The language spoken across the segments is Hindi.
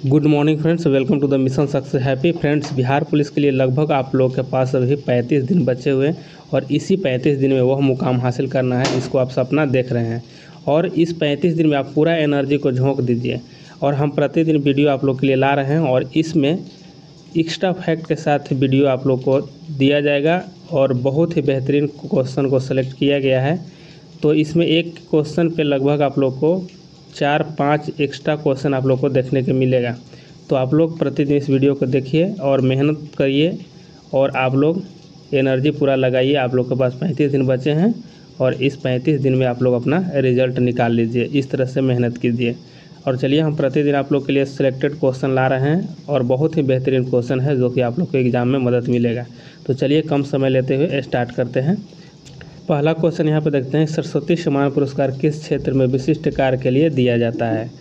Good morning friends, welcome to the mission success happy. Friends, Bihar police के लिए लगभग आप लोगों के पास अभी 35 दिन बचे हुए हैं और इसी 35 दिन में वह मुकाम हासिल करना है, इसको आप सपना देख रहे हैं। और इस 35 दिन में आप पूरा एनर्जी को झोंक दीजिए और हम प्रतिदिन वीडियो आप लोग के लिए ला रहे हैं और इसमें एक्स्ट्रा फैक्ट के साथ वीडियो आप लोग को दिया जाएगा और बहुत ही बेहतरीन क्वेश्चन को सेलेक्ट किया गया है। तो इसमें एक क्वेश्चन पे लगभग आप लोग को 4-5 एक्स्ट्रा क्वेश्चन आप लोग को देखने को मिलेगा। तो आप लोग प्रतिदिन इस वीडियो को देखिए और मेहनत करिए और आप लोग एनर्जी पूरा लगाइए। आप लोग के पास 35 दिन बचे हैं और इस 35 दिन में आप लोग अपना रिजल्ट निकाल लीजिए। इस तरह से मेहनत कीजिए। और चलिए, हम प्रतिदिन आप लोग के लिए सिलेक्टेड क्वेश्चन ला रहे हैं और बहुत ही बेहतरीन क्वेश्चन है जो कि आप लोग को एग्जाम में मदद मिलेगा। तो चलिए, कम समय लेते हुए स्टार्ट करते हैं। पहला क्वेश्चन यहाँ पे देखते हैं, सरस्वती सम्मान पुरस्कार किस क्षेत्र में विशिष्ट कार्य के लिए दिया जाता है।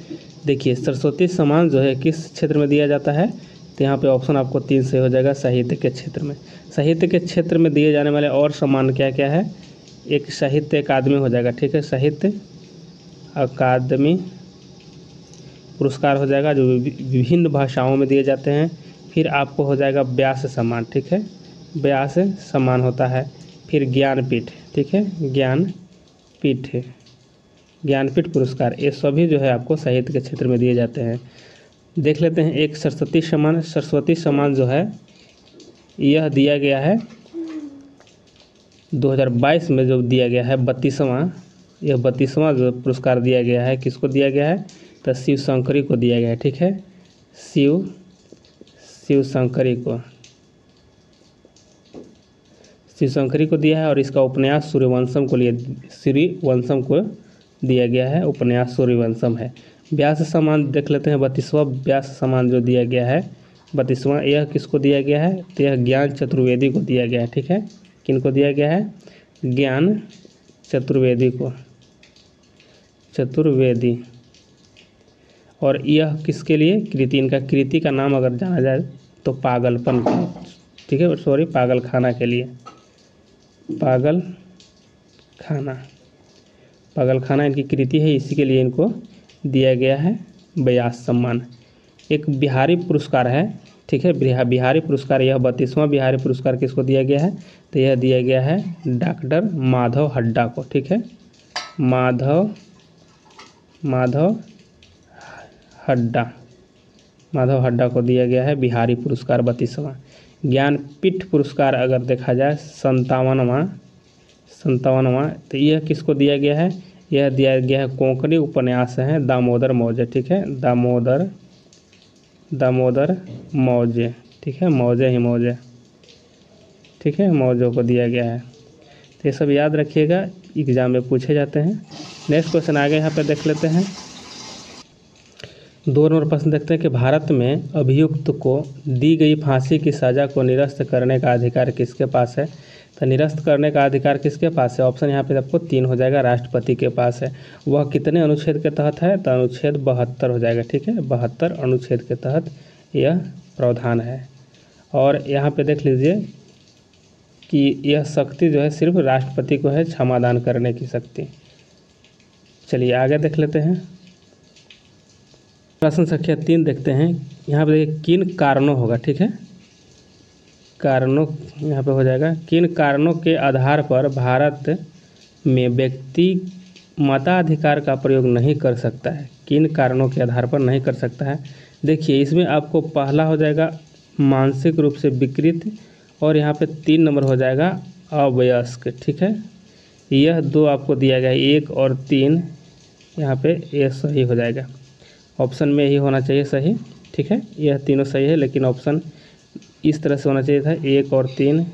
देखिए, सरस्वती सम्मान जो है किस क्षेत्र में दिया जाता है, तो यहाँ पे ऑप्शन आपको 3 से हो जाएगा। साहित्य के क्षेत्र में, साहित्य के क्षेत्र में दिए जाने वाले और सम्मान क्या क्या है, एक साहित्य अकादमी हो जाएगा, ठीक है, साहित्य अकादमी पुरस्कार हो जाएगा जो विभिन्न भाषाओं में दिए जाते हैं। फिर आपको हो जाएगा व्यास सम्मान, ठीक है, व्यास सम्मान होता है। फिर ज्ञानपीठ, ठीक है, ज्ञानपीठ पुरस्कार, ये सभी जो है आपको साहित्य के क्षेत्र में दिए जाते हैं। देख लेते हैं एक सरस्वती सम्मान। सरस्वती सम्मान जो है यह दिया गया है 2022 में, जो दिया गया है 32वां जो पुरस्कार दिया गया है, किसको दिया गया है, तो शिव शंकरी को दिया गया है, ठीक है, शिव शंकरी को दिया है। और इसका उपन्यास सूर्यवंशम को दिया गया है, उपन्यास सूर्यवंशम है। व्यास सम्मान देख लेते हैं, 32वां व्यास सम्मान जो दिया गया है, 32वां, यह किसको दिया गया है, तो यह ज्ञान चतुर्वेदी को दिया गया है, ठीक है, किनको दिया गया है, ज्ञान चतुर्वेदी को, चतुर्वेदी। और यह किसके लिए कृति, इनका कृति का नाम अगर जाना जाए तो पागलपन, ठीक है, सॉरी, पागलखाना के लिए, पागलखाना इनकी कृति है, इसी के लिए इनको दिया गया है व्यास सम्मान। एक बिहारी पुरस्कार है, ठीक है, बिहारी पुरस्कार, यह 32वां बिहारी पुरस्कार किसको दिया गया है, तो यह दिया गया है डॉक्टर माधव हड्डा को, ठीक है, माधव हड्डा को दिया गया है बिहारी पुरस्कार 32वां। ज्ञानपीठ पुरस्कार अगर देखा जाए 57वां, तो यह किसको दिया गया है, यह दिया गया है कोंकणी उपन्यास है दामोदर मौजे, ठीक है, दामोदर मौजे, ठीक है, मौजे, ठीक है, मौजों को दिया गया है। तो ये सब याद रखिएगा, एग्जाम में पूछे जाते हैं। नेक्स्ट क्वेश्चन आगे यहाँ पे देख लेते हैं। 2 नंबर प्रश्न देखते हैं कि भारत में अभियुक्त को दी गई फांसी की सज़ा को निरस्त करने का अधिकार किसके पास है। तो निरस्त करने का अधिकार किसके पास है, ऑप्शन यहाँ पे आपको 3 हो जाएगा, राष्ट्रपति के पास है। वह कितने अनुच्छेद के तहत है, तो अनुच्छेद 72 हो जाएगा, ठीक है, 72 अनुच्छेद के तहत यह प्रावधान है। और यहाँ पे देख लीजिए कि यह शक्ति जो है सिर्फ राष्ट्रपति को है, क्षमादान करने की शक्ति। चलिए आगे देख लेते हैं। प्रश्न संख्या 3 देखते हैं। यहाँ पे देखिए किन कारणों होगा, ठीक है, कारणों यहाँ पे हो जाएगा, किन कारणों के आधार पर भारत में व्यक्ति मताधिकार का प्रयोग नहीं कर सकता है, किन कारणों के आधार पर नहीं कर सकता है। देखिए, इसमें आपको पहला हो जाएगा मानसिक रूप से विकृत और यहाँ पे 3 नंबर हो जाएगा अवयस्क, ठीक है, यह 2 आपको दिया गया है, 1 और 3, यहाँ पे ये सही हो जाएगा, ऑप्शन में ही होना चाहिए सही, ठीक है, यह तीनों सही है, लेकिन ऑप्शन इस तरह से होना चाहिए था, 1 और 3,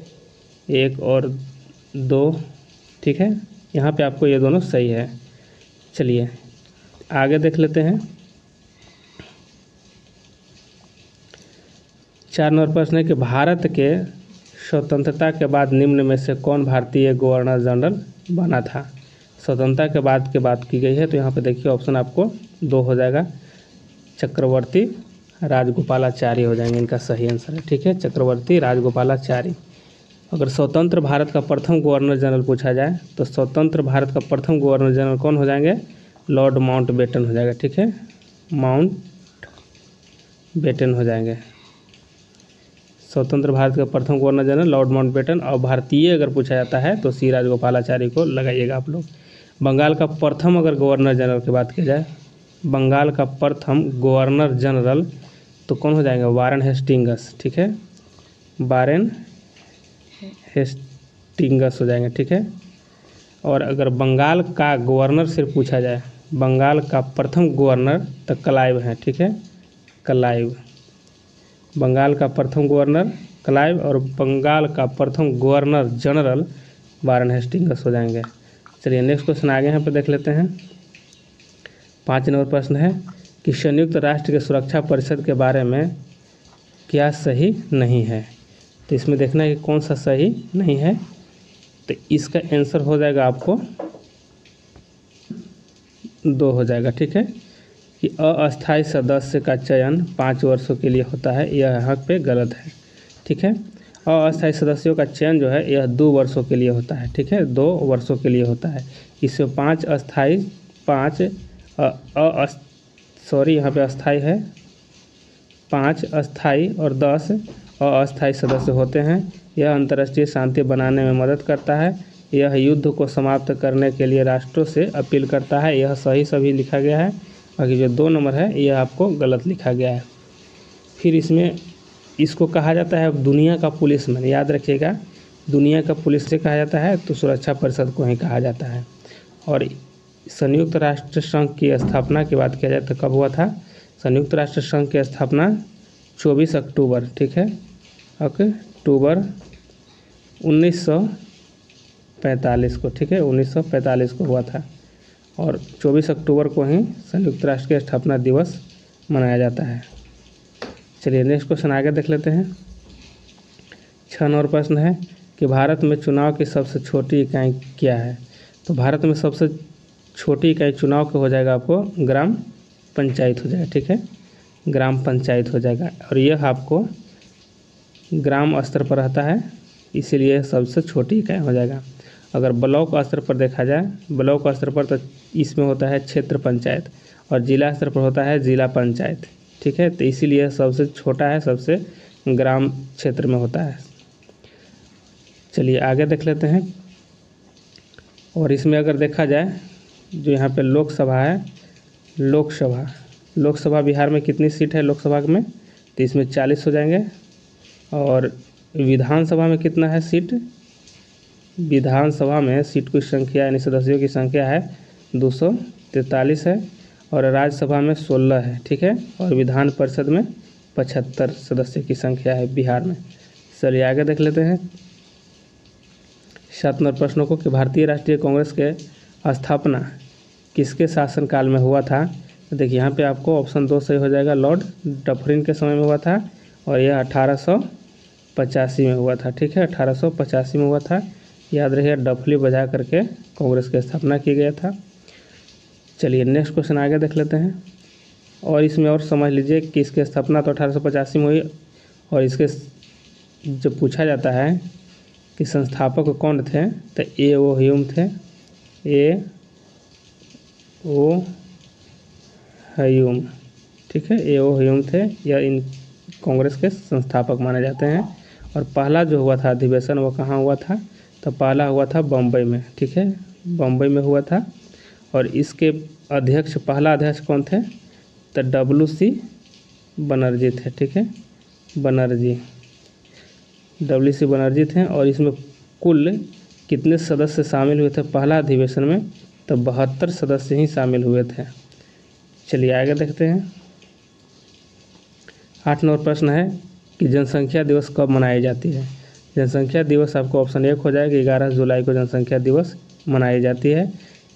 1 और 2, ठीक है, यहाँ पे आपको ये दोनों सही है। चलिए आगे देख लेते हैं। 4 नंबर प्रश्न है कि भारत के स्वतंत्रता के बाद निम्न में से कौन भारतीय गवर्नर जनरल बना था। स्वतंत्रता के बाद की बात की गई है, तो यहाँ पे देखिए ऑप्शन आपको 2 हो जाएगा, चक्रवर्ती राजगोपालाचारी हो जाएंगे, इनका सही आंसर है, ठीक है, चक्रवर्ती राजगोपालाचारी। अगर स्वतंत्र भारत का प्रथम गवर्नर जनरल पूछा जाए तो स्वतंत्र भारत का प्रथम गवर्नर जनरल कौन हो जाएंगे, लॉर्ड माउंटबेटन हो जाएगा, ठीक है, बेटन हो जाएंगे। स्वतंत्र भारत के प्रथम गवर्नर जनरल लॉर्ड माउंटबेटन, और भारतीय अगर पूछा जाता है तो सी राजगोपालाचारी को लगाइएगा आप लोग। बंगाल का प्रथम अगर गवर्नर जनरल की बात की जाए, बंगाल का प्रथम गवर्नर जनरल तो कौन हो जाएगा, वारेन हेस्टिंग्स, ठीक है, वारेन हेस्टिंग्स हो जाएंगे, ठीक है। और अगर बंगाल का गवर्नर सिर्फ पूछा जाए, बंगाल का प्रथम गवर्नर तो क्लाइव है, ठीक है, क्लाइव, बंगाल का प्रथम गवर्नर क्लाइव, और बंगाल का प्रथम गवर्नर जनरल वारेन हेस्टिंग्स हो जाएंगे। चलिए नेक्स्ट क्वेश्चन आगे यहाँ पे देख लेते हैं। 5 नंबर प्रश्न है कि संयुक्त राष्ट्र के सुरक्षा परिषद के बारे में क्या सही नहीं है। तो इसमें देखना है कि कौन सा सही नहीं है। तो इसका आंसर हो जाएगा आपको 2 हो जाएगा, ठीक है, कि अस्थायी सदस्य का चयन 5 वर्षों के लिए होता है, यह यहाँ पे गलत है, ठीक है। अस्थायी सदस्यों का चयन जो है यह 2 वर्षों के लिए होता है, ठीक है, 2 वर्षों के लिए होता है। इसमें 5 अस्थायी, 5 यहाँ पे अस्थायी है, 5 अस्थायी और 10 अस्थायी सदस्य होते हैं। यह अंतर्राष्ट्रीय शांति बनाने में मदद करता है। यह युद्ध को समाप्त करने के लिए राष्ट्रों से अपील करता है। यह सही सभी लिखा गया है, बाकी जो 2 नंबर है यह आपको गलत लिखा गया है। फिर इसमें इसको कहा जाता है दुनिया का पुलिसमैन, याद रखिएगा, दुनिया का पुलिस से कहा जाता है तो सुरक्षा परिषद को ही कहा जाता है। और संयुक्त राष्ट्र संघ की स्थापना की बात किया जाए तो कब हुआ था, संयुक्त राष्ट्र संघ की स्थापना 24 अक्टूबर, ठीक है, अक्टूबर 1945 को, ठीक है, 1945 को हुआ था। और 24 अक्टूबर को ही संयुक्त राष्ट्र की स्थापना दिवस मनाया जाता है। चलिए नेक्स्ट क्वेश्चन आगे देख लेते हैं। 6 नंबर प्रश्न है कि भारत में चुनाव की सबसे छोटी इकाई क्या है। तो भारत में सबसे छोटी इकाई चुनाव का हो जाएगा आपको ग्राम पंचायत हो जाएगा, ठीक है, ग्राम पंचायत हो जाएगा। और यह आपको ग्राम स्तर पर रहता है, इसीलिए सबसे छोटी इकाई हो जाएगा। अगर ब्लॉक स्तर पर देखा जाए, ब्लॉक स्तर पर तो इसमें होता है क्षेत्र पंचायत, और जिला स्तर पर होता है जिला पंचायत, ठीक है, तो इसीलिए सबसे छोटा है, सबसे ग्राम क्षेत्र में होता है। चलिए आगे देख लेते हैं। और इसमें अगर देखा जाए जो यहाँ पे लोकसभा है, लोकसभा बिहार में कितनी सीट है लोकसभा में, तो इसमें 40 हो जाएंगे। और विधानसभा में कितना है सीट, विधानसभा में सीट की संख्या यानी सदस्यों की संख्या है 243 है। और राज्यसभा में 16 है, ठीक है, और विधान परिषद में 75 सदस्य की संख्या है बिहार में। चलिए आगे देख लेते हैं 7 नंबर प्रश्नों को कि भारतीय राष्ट्रीय कांग्रेस के स्थापना किसके शासनकाल में हुआ था। तो देखिए यहाँ पे आपको ऑप्शन 2 सही हो जाएगा, लॉर्ड डफरिन के समय में हुआ था, और यह 1885 में हुआ था, ठीक है, 1885 में हुआ था। याद रखिए डफली बजा करके कांग्रेस की स्थापना की गया था। चलिए नेक्स्ट क्वेश्चन आगे देख लेते हैं। और इसमें और समझ लीजिए कि इसकी स्थापना तो 1885 में हुई, और इसके जब पूछा जाता है कि संस्थापक कौन थे तो A.O. ह्यूम थे, A.O. ह्यूम, ठीक है, A.O. ह्यूम थे, यह इन कांग्रेस के संस्थापक माने जाते हैं। और पहला जो हुआ था अधिवेशन वो कहाँ हुआ था, तो पहला हुआ था बम्बई में, ठीक है, बम्बई में हुआ था। और इसके अध्यक्ष, पहला अध्यक्ष कौन थे, तो W.C. बनर्जी थे, ठीक है, W.C. बनर्जी थे। और इसमें कुल कितने सदस्य शामिल हुए थे पहला अधिवेशन में, तो 72 सदस्य ही शामिल हुए थे। चलिए आगे देखते हैं। 8 नंबर प्रश्न है कि जनसंख्या दिवस कब मनाई जाती है। जनसंख्या दिवस आपको ऑप्शन 1 हो जाएगा, 11 जुलाई को जनसंख्या दिवस मनाई जाती है।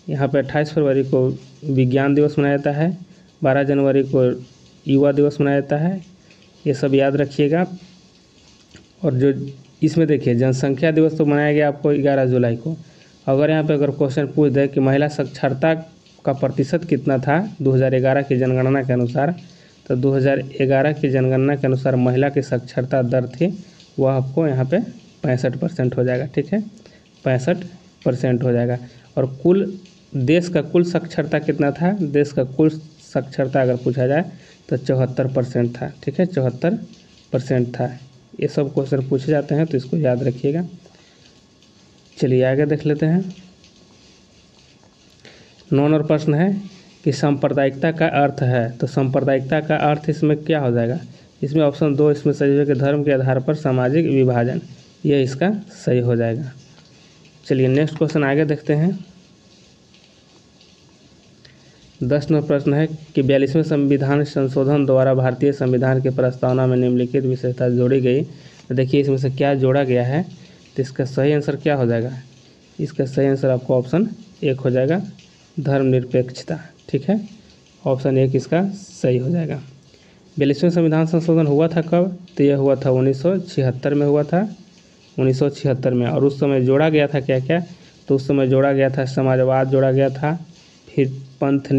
यहाँ पे 28 फरवरी को विज्ञान दिवस मनाया जाता है, 12 जनवरी को युवा दिवस मनाया जाता है, ये सब याद रखिएगा। और जो इसमें देखिए जनसंख्या दिवस तो मनाया गया आपको 11 जुलाई को। अगर यहाँ पे अगर क्वेश्चन पूछ दे कि महिला साक्षरता का प्रतिशत कितना था 2011 की जनगणना के अनुसार, तो 2011 की जनगणना के अनुसार महिला की साक्षरता दर थी वह आपको यहाँ पे 65% हो जाएगा, ठीक है, 65% हो जाएगा। और कुल देश का कुल साक्षरता कितना था, देश का कुल साक्षरता अगर पूछा जाए तो 74% था। ठीक है, 74% था। ये सब क्वेश्चन पूछे जाते हैं तो इसको याद रखिएगा। चलिए आगे देख लेते हैं। 9 नंबर प्रश्न है कि सांप्रदायिकता का अर्थ है, तो सांप्रदायिकता का अर्थ इसमें क्या हो जाएगा? इसमें ऑप्शन 2 इसमें सही है कि धर्म के आधार पर सामाजिक विभाजन, यह इसका सही हो जाएगा। चलिए नेक्स्ट क्वेश्चन आगे देखते हैं। 10 नंबर प्रश्न है कि 42वें संविधान संशोधन द्वारा भारतीय संविधान की प्रस्तावना में निम्नलिखित विशेषता जोड़ी गई। तो देखिए इसमें से क्या जोड़ा गया है, तो इसका सही आंसर क्या हो जाएगा? इसका सही आंसर आपको ऑप्शन 1 हो जाएगा, धर्मनिरपेक्षता। ठीक है, ऑप्शन 1 इसका सही हो जाएगा। 42वें संविधान संशोधन हुआ था कब? तो यह हुआ था 1976 में हुआ था, 1976 में। और उस समय जोड़ा गया था क्या क्या? तो उस समय जोड़ा गया था समाजवाद जोड़ा गया था, फिर पंथ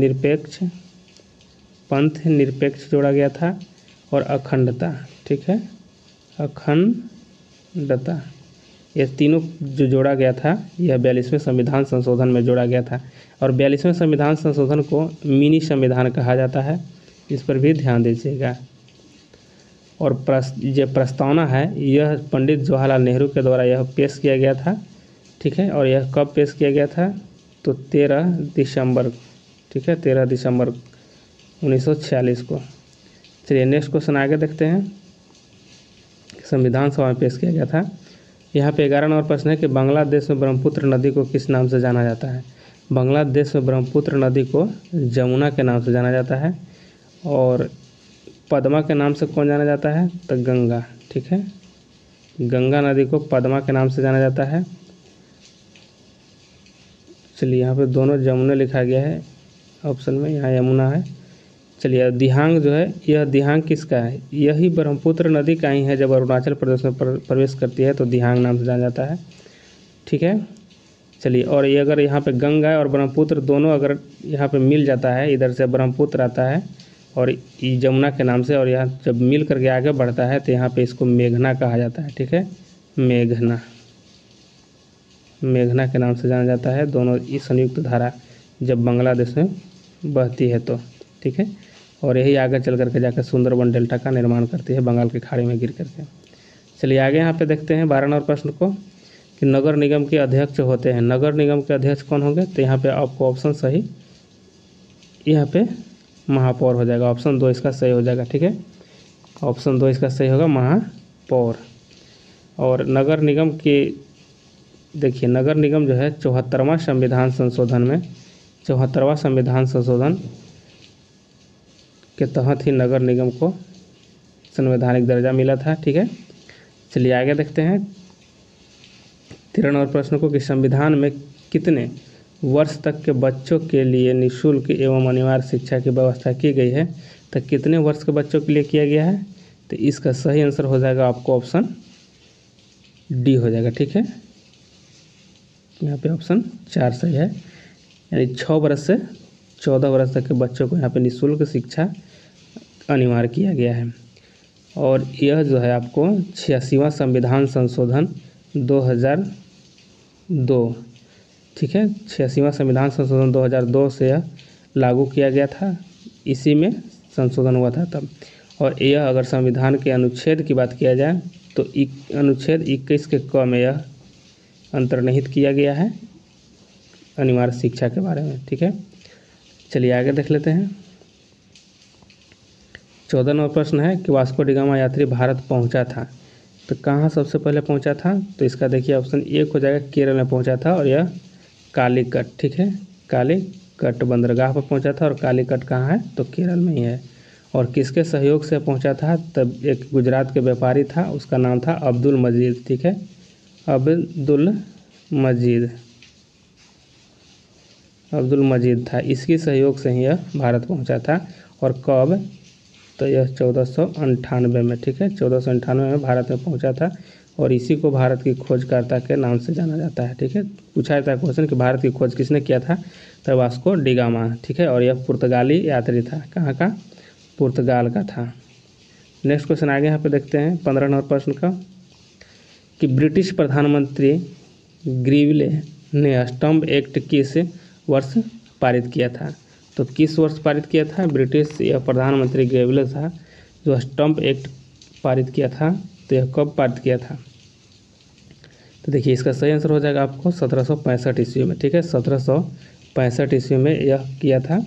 निरपेक्ष जोड़ा गया था, और अखंडता। ठीक है, अखंडता, ये तीनों जो जोड़ा गया था यह 42वें संविधान संशोधन में जोड़ा गया था। और 42वें संविधान संशोधन को मिनी संविधान कहा जाता है, इस पर भी ध्यान दीजिएगा। और जो प्रस्तावना है यह पंडित जवाहरलाल नेहरू के द्वारा यह पेश किया गया था। ठीक है, और यह कब पेश किया गया था? तो 13 दिसंबर। ठीक है, 13 दिसंबर 1946 को। चलिए नेक्स्ट क्वेश्चन आगे देखते हैं। संविधान सभा में पेश किया गया था। यहाँ पे 11 नंबर प्रश्न है कि बांग्लादेश में ब्रह्मपुत्र नदी को किस नाम से जाना जाता है? बांग्लादेश में ब्रह्मपुत्र नदी को जमुना के नाम से जाना जाता है। और पद्मा के नाम से कौन जाना जाता है? तो गंगा। ठीक है, गंगा नदी को पद्मा के नाम से जाना जाता है। चलिए यहाँ पे दोनों जमुना लिखा गया है ऑप्शन में, यहाँ यमुना है। चलिए दिहांग जो है, यह दिहांग किसका है? यही ब्रह्मपुत्र नदी का ही है। जब अरुणाचल प्रदेश में प्रवेश करती है तो दिहांग नाम से जाना जाता है। ठीक है, चलिए और ये अगर यहाँ पे गंगा और ब्रह्मपुत्र दोनों अगर यहाँ पे मिल जाता है, इधर से ब्रह्मपुत्र आता है और यमुना के नाम से, और यहाँ जब मिल करके आगे बढ़ता है तो यहाँ पे इसको मेघना कहा जाता है। ठीक है, मेघना के नाम से जाना जाता है। दोनों इस संयुक्त धारा जब बांग्लादेश में बहती है तो। ठीक है, और यही आगे चल करके जाकर सुंदरबन डेल्टा का निर्माण करती है बंगाल की खाड़ी में गिर करके। चलिए आगे यहाँ पे देखते हैं 12 नंबर प्रश्न को कि नगर निगम के अध्यक्ष होते हैं। नगर निगम के अध्यक्ष कौन होंगे? तो यहाँ पे आपको ऑप्शन सही, यहाँ पे महापौर हो जाएगा। ऑप्शन 2 इसका सही हो जाएगा। ठीक है, ऑप्शन 2 इसका सही होगा, महापौर। और नगर निगम के देखिए, नगर निगम जो है 74वां संविधान संशोधन में, 74वां संविधान संशोधन के तहत ही नगर निगम को संवैधानिक दर्जा मिला था। ठीक है, चलिए आगे देखते हैं 13 नंबर प्रश्न को कि संविधान में कितने वर्ष तक के बच्चों के लिए निःशुल्क एवं अनिवार्य शिक्षा की व्यवस्था की गई है? तो कितने वर्ष के बच्चों के लिए किया गया है? तो इसका सही आंसर हो जाएगा आपको ऑप्शन डी हो जाएगा। ठीक है, यहाँ पे ऑप्शन 4 सही है, यानी 6 वर्ष से 14 वर्ष तक के बच्चों को यहाँ पे निःशुल्क शिक्षा अनिवार्य किया गया है। और यह जो है आपको 86वां संविधान संशोधन 2002, ठीक है, 86वां संविधान संशोधन 2002 से यह लागू किया गया था, इसी में संशोधन हुआ था तब। और यह अगर संविधान के अनुच्छेद की बात किया जाए तो अनुच्छेद 21 के क में यह अंतर्निहित किया गया है अनिवार्य शिक्षा के बारे में। ठीक है, चलिए आगे देख लेते हैं। 14 नंबर प्रश्न है कि वास्को डी गामा यात्री भारत पहुंचा था, तो कहाँ सबसे पहले पहुंचा था? तो इसका देखिए ऑप्शन 1 हो जाएगा, केरल में पहुंचा था, और यह कालीकट। ठीक है, कालीकट बंदरगाह पर पहुंचा था, और कालीकट कहाँ है? तो केरल में ही है। और किसके सहयोग से पहुंचा था? तब एक गुजरात के व्यापारी था, उसका नाम था अब्दुल मजीद। ठीक है, अब्दुल मजीद था, इसकी सहयोग से ही यह भारत पहुंचा था। और कब? तो यह 1498 में। ठीक है, 1498 में भारत में पहुंचा था, और इसी को भारत की खोजकर्ता के नाम से जाना जाता है। ठीक है, पूछा जाता है क्वेश्चन कि भारत की खोज किसने किया था? तो वास्को डी गामा। ठीक है, और यह पुर्तगाली यात्री था। कहाँ का? पुर्तगाल का था। नेक्स्ट क्वेश्चन आगे यहाँ पे देखते हैं 15 नंबर प्रश्न का कि ब्रिटिश प्रधानमंत्री ग्रीवले ने स्टम्प एक्ट किस वर्ष पारित किया था? तो किस वर्ष पारित किया था? ब्रिटिश या प्रधानमंत्री ग्रेविले था जो स्टम्प एक्ट पारित किया था। तो यह कब पारित किया था? तो देखिए इसका सही आंसर हो जाएगा आपको 1765 ईस्वी में। ठीक है, 1765 ईस्वी में यह किया था।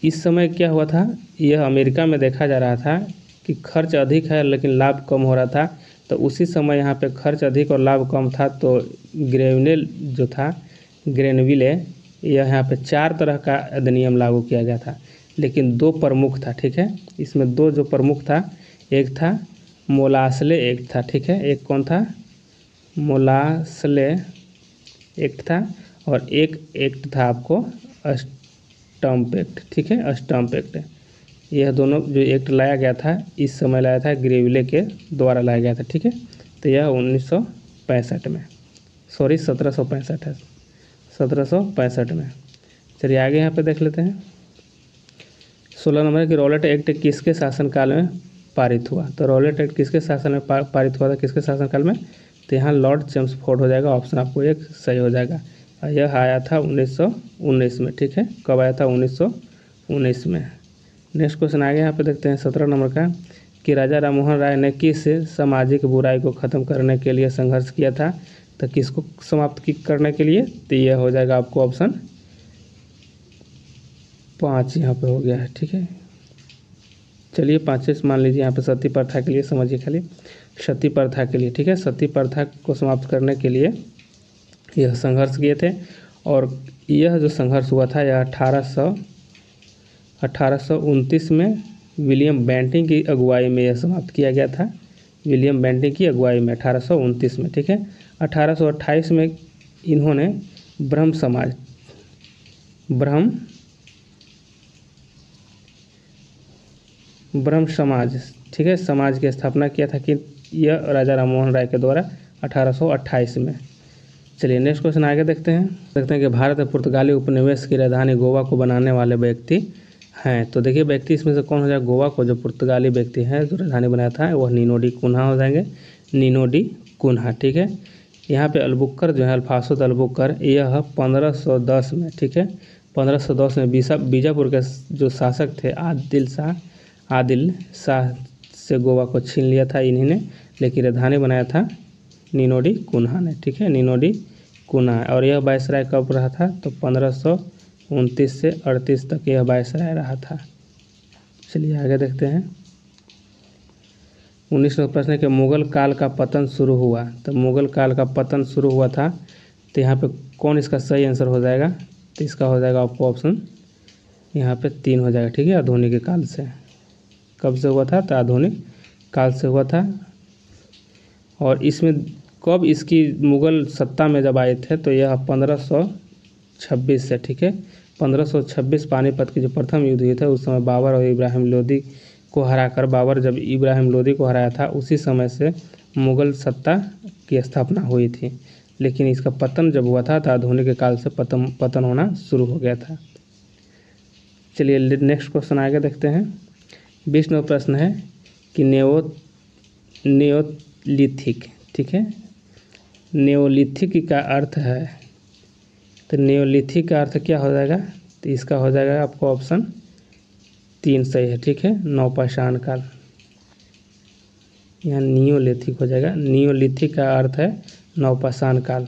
इस समय क्या हुआ था, यह अमेरिका में देखा जा रहा था कि खर्च अधिक है लेकिन लाभ कम हो रहा था। तो उसी समय यहाँ पे खर्च अधिक और लाभ कम था, तो ग्रेविले जो था, ग्रेनविले, यह यहाँ पे 4 तरह का अधिनियम लागू किया गया था, लेकिन 2 प्रमुख था। ठीक है, इसमें 2 जो प्रमुख था, एक था मोलासले एक्ट था। ठीक है, एक कौन था? मोलासले एक्ट था, और एक एक्ट था आपको स्टम्प एक्ट। ठीक है, स्टम्प एक्ट। यह दोनों जो एक्ट लाया गया था इस समय लाया था ग्रेविले के द्वारा लाया गया था। ठीक है, तो यह 1965 में, सॉरी 1765 है, 1765 में। चलिए आगे यहाँ पे देख लेते हैं। 16 नंबर की रॉलेट एक्ट किसके शासनकाल में पारित हुआ? तो रॉलेट एक्ट किसके शासन में पारित हुआ था, किसके शासनकाल में? तो यहाँ लॉर्ड चेम्सफोर्ड हो जाएगा, ऑप्शन आपको एक सही हो जाएगा। यह आया था 1919 में। ठीक है, कब आया था? 1919 में। नेक्स्ट क्वेश्चन आगे यहाँ पे देखते हैं 17 नंबर का, कि राजा राममोहन राय ने किस सामाजिक बुराई को ख़त्म करने के लिए संघर्ष किया था? तो किसको समाप्त करने के लिए? तो यह हो जाएगा आपको ऑप्शन 5 यहाँ पे हो गया है। ठीक है, चलिए 5 मान लीजिए यहाँ पे सती प्रथा के लिए, समझिए खाली सती प्रथा के लिए। ठीक है, सती प्रथा को समाप्त करने के लिए यह संघर्ष किए थे, और यह जो संघर्ष हुआ था यह 1829 में विलियम बेंटिंग की अगुवाई में यह समाप्त किया गया था। विलियम बेंटिंग की अगुवाई में 1829 में। ठीक है, 1828 में इन्होंने ब्रह्म समाज, ठीक है, समाज की स्थापना किया था कि यह राजा राममोहन राय के द्वारा 1828 में। चलिए नेक्स्ट क्वेश्चन आगे देखते हैं कि भारत में पुर्तगाली उपनिवेश की राजधानी गोवा को बनाने वाले व्यक्ति हैं। तो देखिए व्यक्ति इसमें से कौन हो जाएगा? गोवा को जो पुर्तगाली व्यक्ति हैं जो राजधानी बनाया था वह नीनो डी कुन्हा हो जाएंगे, नीनो डी कुन्हा। ठीक है, यहाँ पे अल्बुकर जो है, अल्फांसो द अल्बुकर, यह 1510 में, ठीक है, 1510 में बीजापुर के जो शासक थे आदिल शाह से गोवा को छीन लिया था इन्हीं ने, लेकिन राजधानी बनाया था नीनो डी कुन्हा ने। ठीक है, नीनो डी कुन्हा। और यह वायसराय कब रहा था? तो 1529 से 38 तक यह वायसराय रहा था। चलिए आगे देखते हैं। 19 प्रश्न है कि मुगल काल का पतन शुरू हुआ। तो मुगल काल का पतन शुरू हुआ था, तो यहाँ पे कौन इसका सही आंसर हो जाएगा? तो इसका हो जाएगा आपको ऑप्शन यहाँ पे 3 हो जाएगा। ठीक है, आधुनिक काल से। कब से हुआ था? तो आधुनिक काल से हुआ था। और इसमें कब इसकी मुगल सत्ता में जब आए थे? तो यह 1526 से। ठीक है, 1526 पानीपत की जो प्रथम युद्ध हुई था उस समय बाबर और इब्राहिम लोदी को हराकर, बाबर जब इब्राहिम लोदी को हराया था उसी समय से मुगल सत्ता की स्थापना हुई थी। लेकिन इसका पतन जब हुआ था तो आधुनिक काल से पतन होना शुरू हो गया था। चलिए नेक्स्ट क्वेश्चन आगे देखते हैं। 20 नंबर प्रश्न है कि नियोलिथिक, ठीक है, नियोलिथिक का अर्थ है, तो नियोलिथिक का अर्थ क्या हो जाएगा? तो इसका हो जाएगा आपको ऑप्शन 3 सही है। ठीक है, नवपाषाण काल, यहाँ नियोलिथिक हो जाएगा। नियोलिथिक का अर्थ है नवपाषाण काल।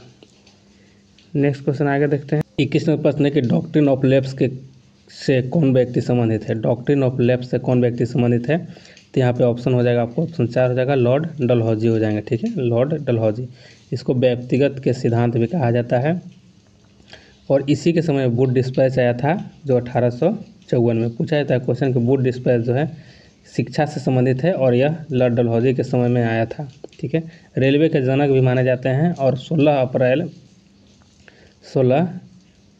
नेक्स्ट क्वेश्चन आगे देखते हैं। 21 नंबर प्रश्न है कि डॉक्ट्रिन ऑफ लेप्स से कौन व्यक्ति संबंधित है? डॉक्ट्रिन ऑफ लेप्स से कौन व्यक्ति संबंधित है? तो यहाँ पे ऑप्शन हो जाएगा आपको ऑप्शन 4 हो जाएगा, लॉर्ड डलहौजी हो जाएंगे। ठीक है, लॉर्ड डलहौजी। इसको व्यक्तिगत के सिद्धांत भी कहा जाता है, और इसी के समय वुड डिस्पैच आया था जो 1854 में। पूछा जाता है क्वेश्चन कि वुड डिस्पैच जो है शिक्षा से संबंधित है, और यह लॉर्ड डलहौजी के समय में आया था। ठीक है, रेलवे के जनक भी माने जाते हैं, और 16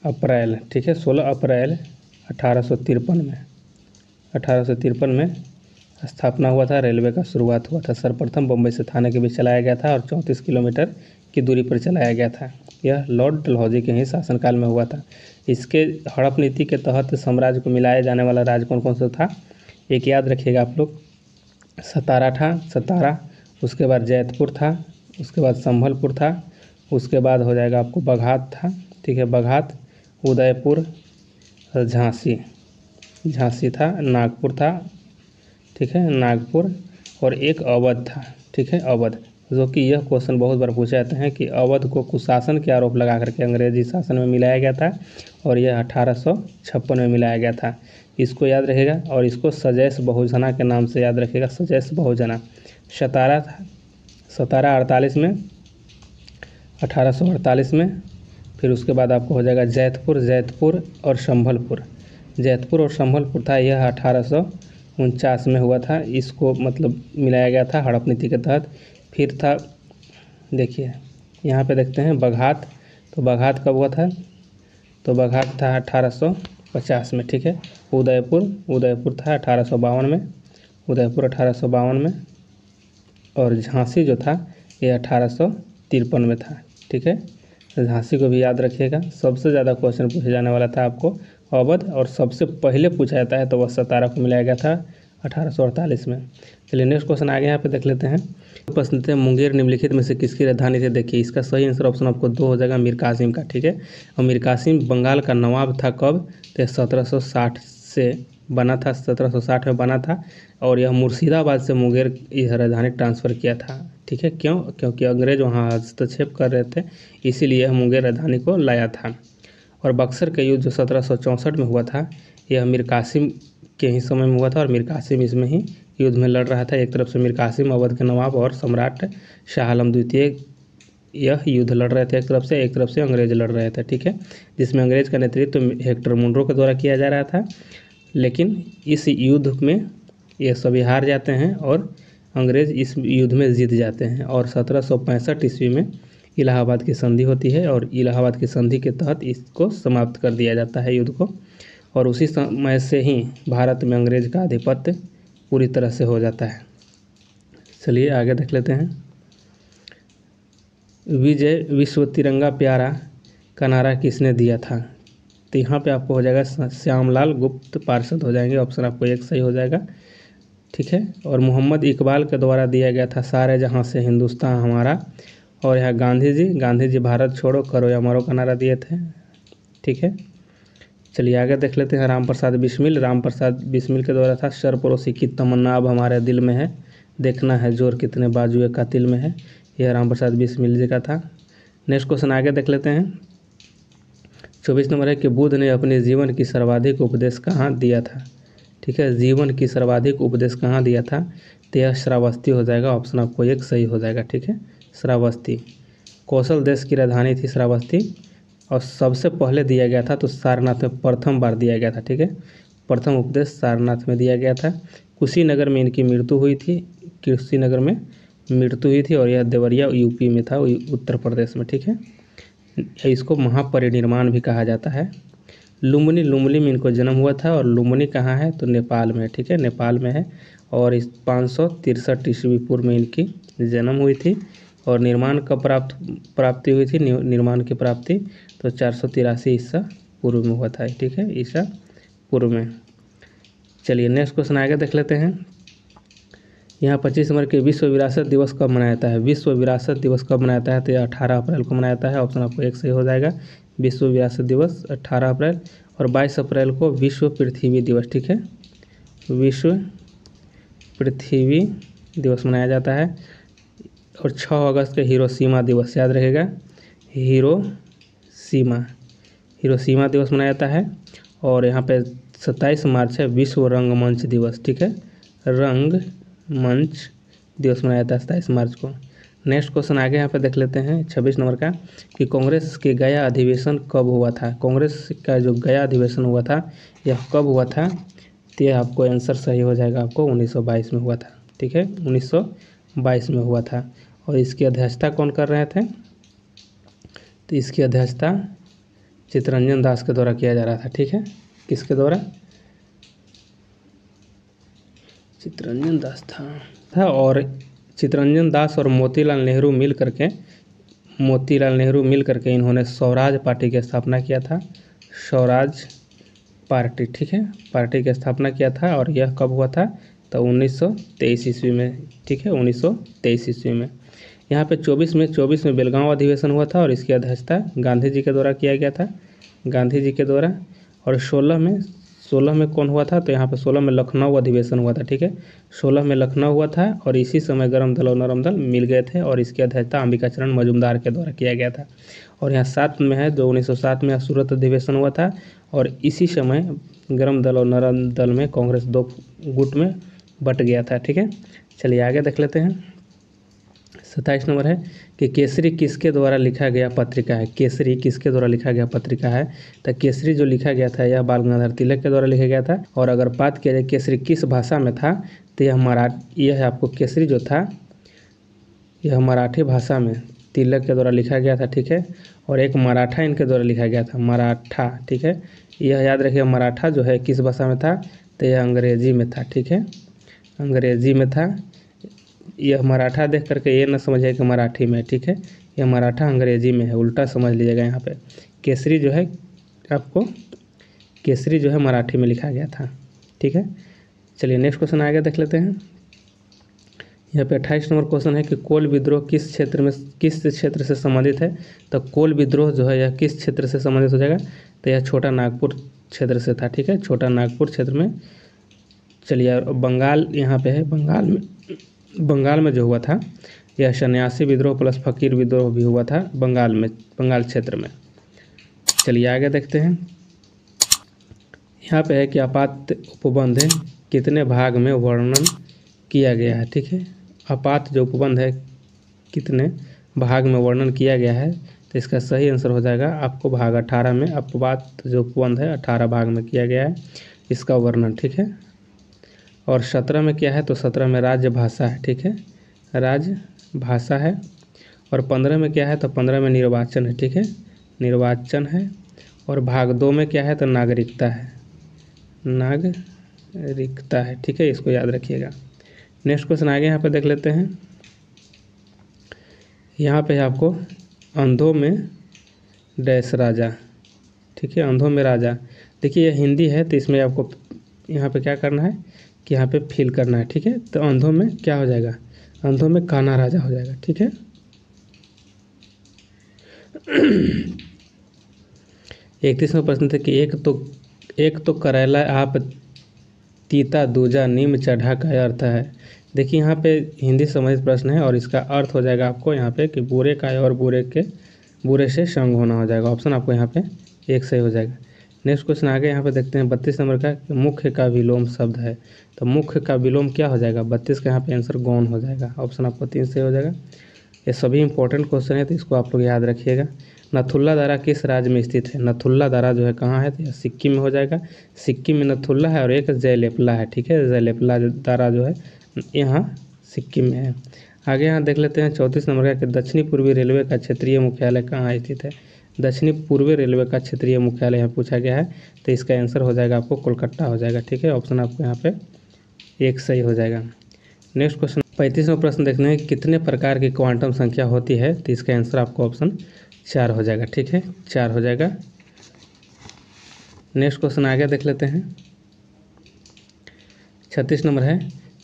अप्रैल, ठीक है, 16 अप्रैल 1853 में स्थापना हुआ था। रेलवे का शुरुआत हुआ था, सर्वप्रथम बम्बई से थाने के बीच चलाया गया था और 34 किलोमीटर की दूरी पर चलाया गया था। यह लॉर्ड डलहौजी के ही शासनकाल में हुआ था। इसके हड़प नीति के तहत साम्राज्य को मिलाया जाने वाला राज्य कौन कौन सा था? एक याद रखिएगा आप लोग, सतारा, उसके बाद जैतपुर था, उसके बाद संभलपुर था, उसके बाद हो जाएगा आपको बघात था। ठीक है, बघात, उदयपुर, झांसी, झांसी था, नागपुर था, ठीक है, नागपुर, और एक अवध था, ठीक है, अवध। जो कि यह क्वेश्चन बहुत बार पूछे जाते हैं कि अवध को कुशासन के आरोप लगा करके अंग्रेजी शासन में मिलाया गया था और यह 1856 में मिलाया गया था। इसको याद रखेगा और इसको सजैस बहुजना के नाम से याद रखेगा, सजैस बहुजना। सतारा था, सतारा 48 में, 1848 में। फिर उसके बाद आपको हो जाएगा जैतपुर, जैतपुर और संभलपुर। जैतपुर और संभलपुर था, यह 1849 में हुआ था। इसको मतलब मिलाया गया था हड़प नीति के तहत। फिर था, देखिए यहाँ पे देखते हैं बघात। तो बघात कब हुआ था? तो बघात था 1850 में, ठीक है। उदयपुर, उदयपुर था 1852 में, उदयपुर 1852 में। और झांसी जो था ये 1853 में था, ठीक है। तो झांसी को भी याद रखिएगा। सबसे ज़्यादा क्वेश्चन पूछे जाने वाला था आपको अवध, और सबसे पहले पूछा जाता है तो वह सतारा को मिलाया गया था 1848 में। चलिए नेक्स्ट क्वेश्चन आगे यहाँ पे देख लेते हैं। प्रश्न थे मुंगेर निम्नलिखित में से किसकी राजधानी थी? देखिए इसका सही आंसर ऑप्शन आपको 2 हो जाएगा, मीर कासिम का, ठीक है। और मीर कासिम बंगाल का नवाब था कब? तो 1760 से बना था, 1760 में बना था। और यह मुर्शिदाबाद से मुंगेर यह राजधानी ट्रांसफ़र किया था, ठीक है। क्यों? क्योंकि अंग्रेज वहाँ हस्तक्षेप कर रहे थे, इसीलिए यह मुंगेर राजधानी को लाया था। और बक्सर का युद्ध जो 1764 में हुआ था, यह मीर कासिम के ही समय में हुआ था और मीर कासिम इसमें ही युद्ध में लड़ रहा था। एक तरफ से मीर कासिम अवध के नवाब और सम्राट शाह आलम द्वितीय यह युद्ध लड़ रहे थे एक तरफ से अंग्रेज लड़ रहे थे, ठीक है। जिसमें अंग्रेज का नेतृत्व हेक्टर मुनरो के द्वारा किया जा रहा था। लेकिन इस युद्ध में ये सभी हार जाते हैं और अंग्रेज इस युद्ध में जीत जाते हैं। और 1765 ईस्वी में इलाहाबाद की संधि होती है और इलाहाबाद की संधि के तहत इसको समाप्त कर दिया जाता है युद्ध को। और उसी समय से ही भारत में अंग्रेज का आधिपत्य पूरी तरह से हो जाता है। चलिए आगे देख लेते हैं। विजय विश्व तिरंगा प्यारा का नारा किसने दिया था? तो यहाँ पे आपको हो जाएगा श्यामलाल गुप्त पार्षद हो जाएंगे, ऑप्शन आपको 1 सही हो जाएगा, ठीक है। और मोहम्मद इकबाल के द्वारा दिया गया था सारे जहाँ से हिंदुस्तान हमारा। और यहाँ गांधी जी भारत छोड़ो करो या मरो का नारा दिए थे, ठीक है। चलिए आगे देख लेते हैं। राम प्रसाद बिस्मिल के द्वारा था सरपरोसी की तमन्ना अब हमारे दिल में है, देखना है जोर कितने बाजुए का तिल में है। यह राम प्रसाद बिस्मिल जी का था। नेक्स्ट क्वेश्चन आगे देख लेते हैं। 24 नंबर है कि बुद्ध ने अपने जीवन की सर्वाधिक उपदेश कहाँ दिया था? ठीक है, जीवन की सर्वाधिक उपदेश कहाँ दिया था? तो यह श्रावस्ती हो जाएगा, ऑप्शन आपको 1 सही हो जाएगा, ठीक है। श्रावस्ती कौशल देश की राजधानी थी श्रावस्ती। और सबसे पहले दिया गया था तो सारनाथ में प्रथम बार दिया गया था, ठीक है। प्रथम उपदेश सारनाथ में दिया गया था। कुशीनगर में इनकी मृत्यु हुई थी, कुशीनगर में मृत्यु हुई थी। और यह देवरिया यूपी में था, उत्तर प्रदेश में, ठीक है। इसको महापरिनिर्वाण भी कहा जाता है। लुम्बिनी में इनको जन्म हुआ था। और लुम्बिनी कहाँ है? तो नेपाल में, ठीक है, नेपाल में है। और इस 563 ईस्वी पूर्व में इनकी जन्म हुई थी। और निर्माण कब प्राप्ति हुई थी? निर्माण की प्राप्ति तो 483 ईसा पूर्व में हुआ था, ठीक है, ईसा पूर्व में। चलिए नेक्स्ट क्वेश्चन आगे देख लेते हैं। यहाँ 25 नंबर के विश्व विरासत दिवस कब मनाया जाता है? विश्व विरासत दिवस कब मनाया जाता है? तो यह 18 अप्रैल को मनाया जाता है, ऑप्शन आपको 1 सही हो जाएगा। विश्व विरासत दिवस 18 अप्रैल। और 22 अप्रैल को विश्व पृथ्वी दिवस, ठीक है, विश्व पृथ्वी दिवस मनाया जाता है। और 6 अगस्त के हिरोशिमा दिवस याद रहेगा, हिरोशिमा दिवस मनाया जाता है। और यहाँ पे 27 मार्च है विश्व रंगमंच दिवस, ठीक है, रंगमंच दिवस मनाया जाता है 27 मार्च को। नेक्स्ट क्वेश्चन आगे यहाँ पे देख लेते हैं 26 नंबर का कि कांग्रेस के गया अधिवेशन कब हुआ था? कांग्रेस का जो गया अधिवेशन हुआ था यह कब हुआ था? तो यह आपको आंसर सही हो जाएगा, आपको 1922 में हुआ था, ठीक है, 1922 में हुआ था। और इसकी अध्यक्षता कौन कर रहे थे? तो इसकी अध्यक्षता चित्तरंजन दास के द्वारा किया जा रहा था, ठीक है। किसके द्वारा? चित्तरंजन दास था। और चित्तरंजन दास और मोतीलाल नेहरू मिल करके इन्होंने स्वराज पार्टी की स्थापना किया था, स्वराज पार्टी, ठीक है, पार्टी की स्थापना किया था। और यह कब हुआ था? तो 1923 ईस्वी में, ठीक है, 1923 ईस्वी में। यहाँ पे 24 में बेलगांव अधिवेशन हुआ था और इसकी अध्यक्षता गांधी जी के द्वारा किया गया था, गांधी जी के द्वारा। और 16 में कौन हुआ था, तो यहाँ पे 16 में लखनऊ अधिवेशन हुआ था, ठीक है। 16 में लखनऊ हुआ था और इसी समय गरम दल और नरम दल मिल गए थे और इसकी अध्यक्षता अंबिकाचरण मजूमदार के द्वारा किया गया था। और यहाँ 7 में है, जो 1907 में सूरत अधिवेशन हुआ था और इसी समय गरम दल और नरम दल में कांग्रेस 2 गुट में बट गया था, ठीक है। चलिए आगे देख लेते हैं। 27 नंबर है कि केसरी किसके द्वारा लिखा गया पत्रिका है। केसरी किसके द्वारा लिखा गया पत्रिका है, तो केसरी जो लिखा गया था यह बाल गंगाधर तिलक के द्वारा लिखा गया था। और अगर बात किया जाए केसरी किस भाषा में था, तो यह आपको केसरी जो था यह मराठी भाषा में तिलक के द्वारा लिखा गया था, ठीक है। और एक मराठा इनके द्वारा लिखा गया था, मराठा, ठीक है। यह याद रखिए, मराठा जो है किस भाषा में था, तो यह अंग्रेजी में था, ठीक है, अंग्रेजी में था। यह मराठा देख करके ये न समझिए कि मराठी में, ठीक है, यह मराठा अंग्रेजी में है, उल्टा समझ लीजिएगा। यहाँ पे केसरी जो है आपको केसरी जो है मराठी में लिखा गया था, ठीक है। चलिए नेक्स्ट क्वेश्चन आगे देख लेते हैं। यहाँ पे 28 नंबर क्वेश्चन है कि कोल विद्रोह किस क्षेत्र से संबंधित है। तो कोल विद्रोह जो है यह किस क्षेत्र से संबंधित हो जाएगा, तो यह छोटा नागपुर क्षेत्र से था, ठीक है, छोटा नागपुर क्षेत्र में। चलिए बंगाल यहाँ पे है, बंगाल में जो हुआ था यह सन्यासी विद्रोह प्लस फकीर विद्रोह भी हुआ था बंगाल में, बंगाल क्षेत्र में। चलिए आगे देखते हैं। यहाँ पे है कि आपात उपबंध कितने भाग में वर्णन किया गया है, ठीक है। आपात जो उपबंध है कितने भाग में वर्णन किया गया है, तो इसका सही आंसर हो जाएगा आपको भाग 18 में। आपात जो उपबंध है 18 भाग में किया गया है इसका वर्णन, ठीक है। और 17 में क्या है, तो 17 में राज्य भाषा है, ठीक है, राज्य भाषा है। और 15 में क्या है, तो 15 में निर्वाचन है, ठीक है, निर्वाचन है। और भाग 2 में क्या है, तो नागरिकता है, नागरिकता है, ठीक है, इसको याद रखिएगा। नेक्स्ट क्वेश्चन आगे यहाँ पे देख लेते हैं। यहाँ पे आपको अंधों में डैश राजा, ठीक है, अंधों में राजा। देखिए यह हिंदी है तो इसमें आपको यहाँ पे क्या करना है कि यहाँ पे फिल करना है, ठीक है। तो अंधों में क्या हो जाएगा, अंधों में कान्हा राजा हो जाएगा, ठीक है। 31वां प्रश्न था कि एक तो करेला आप तीता दूजा नीम चढ़ा का अर्थ है। देखिए यहाँ पे हिंदी संबंधित प्रश्न है और इसका अर्थ हो जाएगा आपको यहाँ पे कि बुरे का और बुरे से संग होना हो जाएगा। ऑप्शन आपको यहाँ पे एक सही हो जाएगा। नेक्स्ट क्वेश्चन आगे यहाँ पे देखते हैं 32 नंबर का कि मुख्य का विलोम शब्द है। तो मुख्य का विलोम क्या हो जाएगा, 32 का यहाँ पे आंसर गौण हो जाएगा। ऑप्शन आपको 3 सही हो जाएगा। ये सभी इंपॉर्टेंट क्वेश्चन है तो इसको आप लोग याद रखिएगा। नथुल्ला दारा किस राज्य में स्थित है। नथुल्ला दारा जो है कहाँ है, तो यह सिक्किम में हो जाएगा। सिक्किम में नथुल्ला है और एक जयलेपला है, ठीक है, जयलेपला दारा जो है यहाँ सिक्किम में है। आगे यहाँ देख लेते हैं 34 नंबर का कि दक्षिणी पूर्वी रेलवे का क्षेत्रीय मुख्यालय कहाँ स्थित है। दक्षिणी पूर्वी रेलवे का क्षेत्रीय मुख्यालय यहाँ पूछा गया है तो इसका आंसर हो जाएगा आपको कोलकाता हो जाएगा, ठीक है। ऑप्शन आपको यहाँ पे एक सही हो जाएगा। नेक्स्ट क्वेश्चन 35वां प्रश्न देखते हैं कितने प्रकार की क्वांटम संख्या होती है, तो इसका आंसर आपको ऑप्शन 4 हो जाएगा, ठीक है, 4 हो जाएगा। नेक्स्ट क्वेश्चन आगे देख लेते हैं 36 नंबर है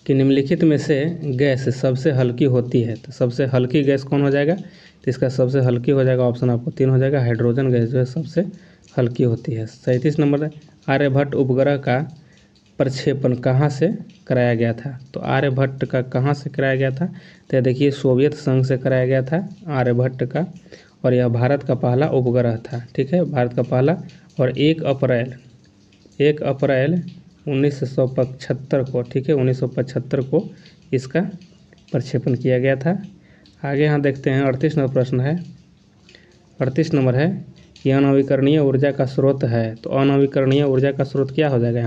कि निम्नलिखित में से गैस सबसे हल्की होती है। तो सबसे हल्की गैस कौन हो जाएगा, तो इसका सबसे हल्की हो जाएगा ऑप्शन आपको 3 हो जाएगा, हाइड्रोजन गैस जो है सबसे हल्की होती है। 37 नंबर है आर्यभट्ट उपग्रह का प्रक्षेपण कहाँ से कराया गया था। तो आर्यभट्ट का कहाँ से कराया गया था, तो देखिए सोवियत संघ से कराया गया था आर्यभट्ट का, और यह भारत का पहला उपग्रह था, ठीक है, भारत का पहला। और 1 अप्रैल 1975 को, ठीक है, 1975 को इसका प्रक्षेपण किया गया था। आगे यहाँ देखते हैं 38 नंबर प्रश्न है। 38 नंबर है कि अनवीकरणीय ऊर्जा का स्रोत है। तो अनवीकरणीय ऊर्जा का स्रोत क्या हो जाएगा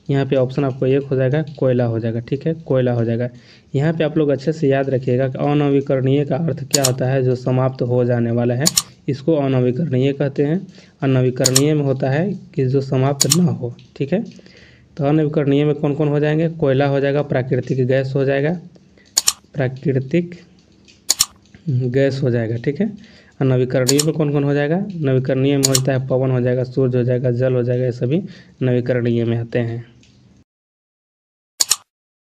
यहाँ पे ऑप्शन आपको 1 हो जाएगा, कोयला हो जाएगा, ठीक है, कोयला हो जाएगा। यहाँ पे आप लोग अच्छे से याद रखिएगा कि अनवीकरणीय का अर्थ क्या होता है, जो समाप्त हो जाने वाला है इसको अनवीकरणीय कहते हैं। अनवीकरणीय में होता है कि जो समाप्त ना हो, ठीक है। तो अनवीकरणीय में कौन कौन हो जाएंगे, कोयला हो जाएगा, प्राकृतिक गैस हो जाएगा, प्राकृतिक गैस हो जाएगा, ठीक है। और नवीकरणीय में कौन कौन हो जाएगा, नवीकरणीय में होता है पवन हो जाएगा, सूर्य हो जाएगा, जल हो जाएगा, ये सभी नवीकरणीय में आते हैं।